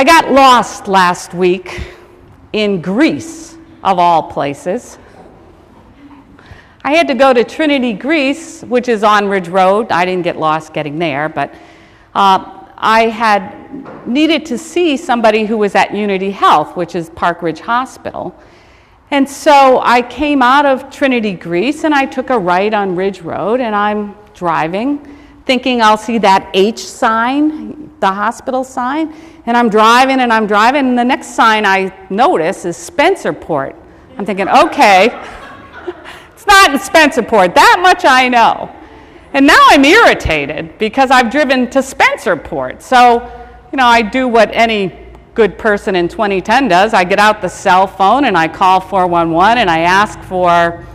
I got lost last week in Greece, of all places. I had to go to Trinity, Greece, which is on Ridge Road. I didn't get lost getting there, but I had needed to see somebody who was at Unity Health, which is Park Ridge Hospital. And so I came out of Trinity, Greece, and I took a right on Ridge Road, and I'm driving, thinking I'll see that H sign, the hospital sign, and I'm driving, and the next sign I notice is Spencerport. I'm thinking, okay, it's not in Spencerport, that much I know. And now I'm irritated because I've driven to Spencerport. So, I do what any good person in 2010 does. I get out the cell phone and I call 411 and I ask for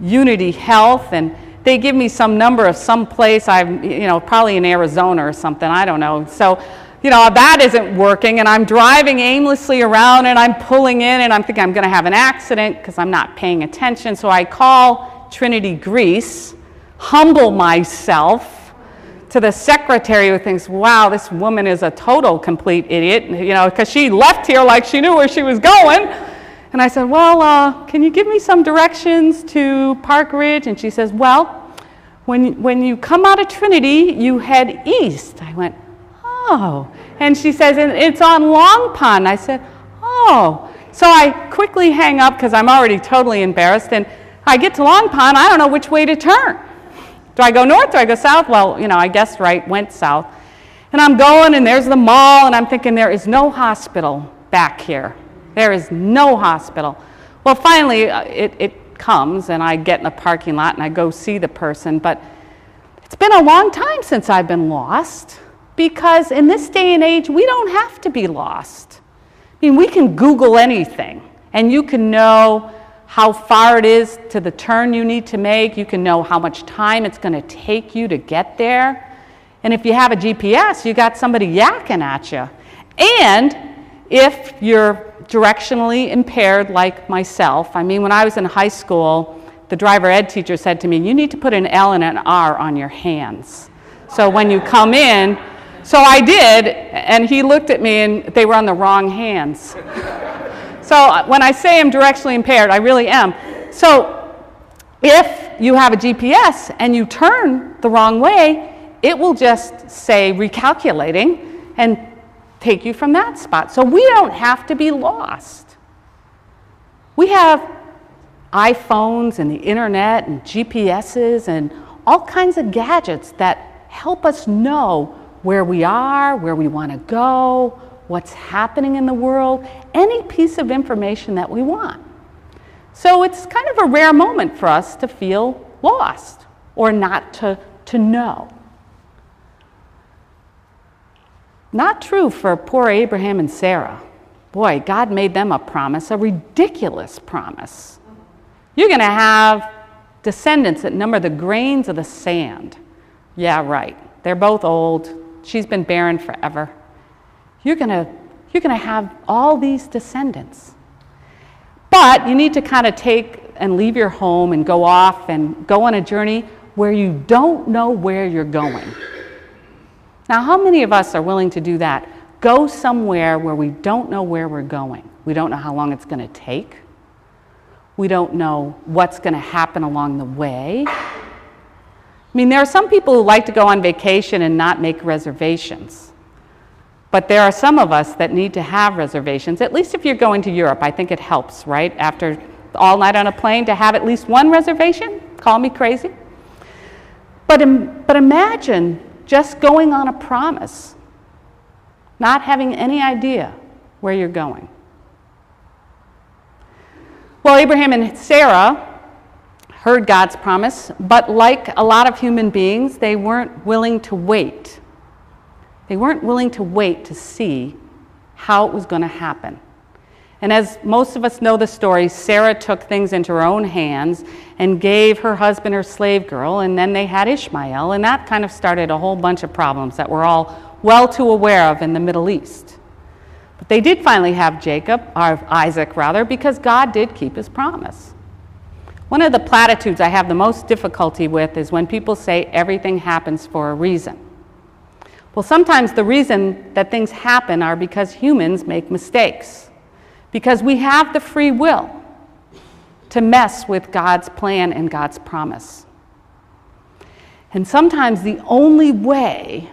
Unity Health, and they give me some number of some place, probably in Arizona or something, I don't know. So, that isn't working, and I'm driving aimlessly around, and I'm pulling in, and I'm thinking I'm going to have an accident because I'm not paying attention. So I call Trinity, Greece, humble myself to the secretary, who thinks, wow, this woman is a total complete idiot, because she left here like she knew where she was going. And I said, well, can you give me some directions to Park Ridge? And she says, well, when you come out of Trinity, you head east. I went, oh. And she says, it's on Long Pond. I said, oh. So I quickly hang up because I'm already totally embarrassed. And I get to Long Pond. I don't know which way to turn. Do I go north? Do I go south? Well, I guessed right, went south. And I'm going, and there's the mall, and I'm thinking there is no hospital back here. There is no hospital. Well, finally, it comes, and I get in the parking lot, and I go see the person. But it's been a long time since I've been lost, because in this day and age, we don't have to be lost. We can Google anything, and you can know how far it is to the turn you need to make. You can know how much time it's going to take you to get there. And if you have a GPS, you got somebody yakking at you. And if you're directionally impaired like myself, when I was in high school, the driver ed teacher said to me, you need to put an L and an R on your hands. So when you come in, so I did, and he looked at me, and they were on the wrong hands. So when I say I'm directionally impaired, I really am. So if you have a GPS and you turn the wrong way, it will just say recalculating and take you from that spot. So we don't have to be lost. We have iPhones and the internet and GPSs and all kinds of gadgets that help us know where we are, where we want to go, what's happening in the world, any piece of information that we want. So it's kind of a rare moment for us to feel lost or not to know. Not true for poor Abraham and Sarah. Boy, God made them a promise, a ridiculous promise. You're going to have descendants that number the grains of the sand. Yeah, right. They're both old. She's been barren forever. You're going to have all these descendants. But you need to kind of take and leave your home and go off and go on a journey where you don't know where you're going. Now, how many of us are willing to do that? Go somewhere where we don't know where we're going. We don't know how long it's going to take. We don't know what's going to happen along the way. There are some people who like to go on vacation and not make reservations. But there are some of us that need to have reservations, at least if you're going to Europe. I think it helps, right? After all night on a plane, to have at least one reservation? Call me crazy. But imagine just going on a promise, not having any idea where you're going. Well, Abraham and Sarah heard God's promise, but like a lot of human beings, they weren't willing to wait. They weren't willing to wait to see how it was going to happen. And as most of us know the story, Sarah took things into her own hands and gave her husband her slave girl, and then they had Ishmael, and that kind of started a whole bunch of problems that we're all well too aware of in the Middle East. But they did finally have Isaac, because God did keep his promise. One of the platitudes I have the most difficulty with is when people say everything happens for a reason. Well, sometimes the reason that things happen are because humans make mistakes, because we have the free will to mess with God's plan and God's promise. And sometimes the only way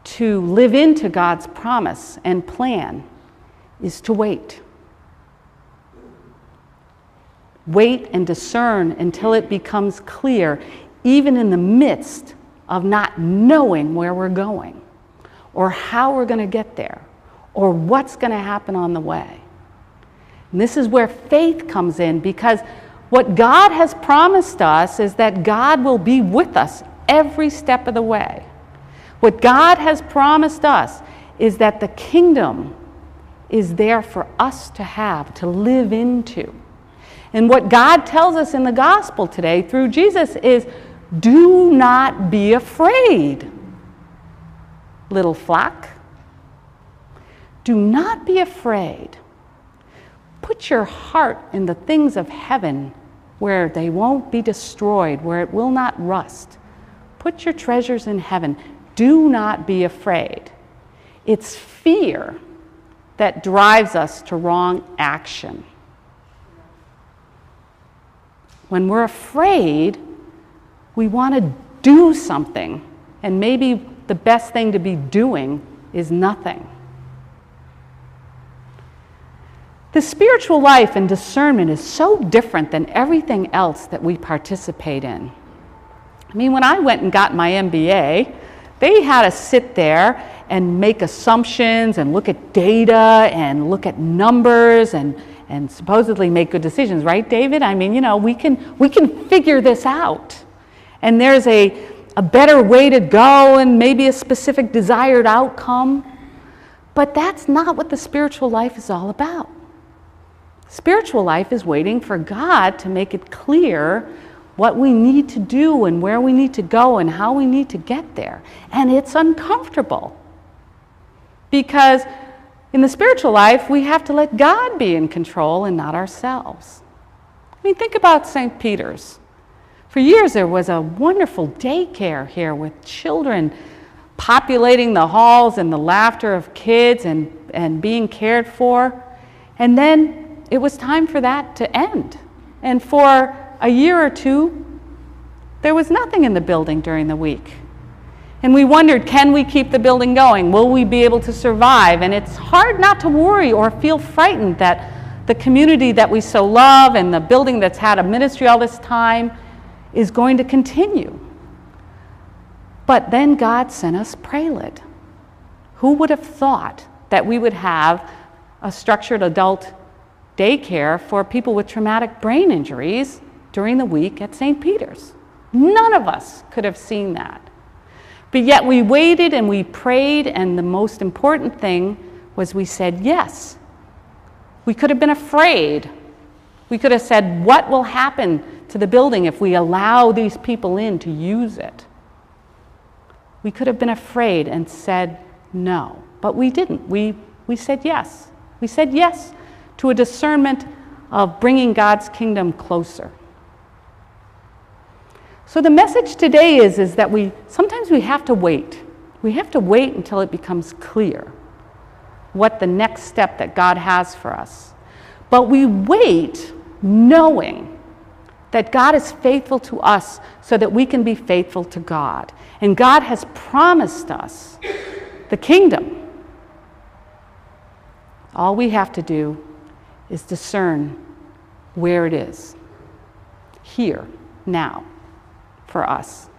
to live into God's promise and plan is to wait. Wait and discern until it becomes clear, even in the midst of not knowing where we're going, or how we're going to get there, or what's going to happen on the way. And this is where faith comes in, because what God has promised us is that God will be with us every step of the way. What God has promised us is that the kingdom is there for us to have, to live into. And what God tells us in the gospel today through Jesus is, do not be afraid, little flock. Do not be afraid. Put your heart in the things of heaven where they won't be destroyed, where it will not rust. Put your treasures in heaven. Do not be afraid. It's fear that drives us to wrong action. When we're afraid, we want to do something, and maybe the best thing to be doing is nothing. The spiritual life and discernment is so different than everything else that we participate in. I mean, when I went and got my MBA, they had to sit there and make assumptions and look at data and look at numbers and supposedly make good decisions, right, David? I mean, we can figure this out. And there's a better way to go and maybe a specific desired outcome. But that's not what the spiritual life is all about. Spiritual life is waiting for God to make it clear what we need to do and where we need to go and how we need to get there. And it's uncomfortable. Because in the spiritual life, we have to let God be in control and not ourselves. I mean, think about St. Peter's. For years, there was a wonderful daycare here with children populating the halls and the laughter of kids and being cared for. And then it was time for that to end. And for a year or two, there was nothing in the building during the week. And we wondered, can we keep the building going? Will we be able to survive? And it's hard not to worry or feel frightened that the community that we so love and the building that's had a ministry all this time is going to continue. But then God sent us Prelude. Who would have thought that we would have a structured adult daycare for people with traumatic brain injuries during the week at St. Peter's? None of us could have seen that. But yet we waited and we prayed, and the most important thing was we said yes. We could have been afraid. We could have said, what will happen to the building if we allow these people in to use it? We could have been afraid and said no, but we didn't. We said yes. We said yes to a discernment of bringing God's kingdom closer. So the message today is that sometimes we have to wait. We have to wait until it becomes clear what the next step that God has for us. But we wait knowing that God is faithful to us so that we can be faithful to God. And God has promised us the kingdom. All we have to do is discern where it is, here, now, for us.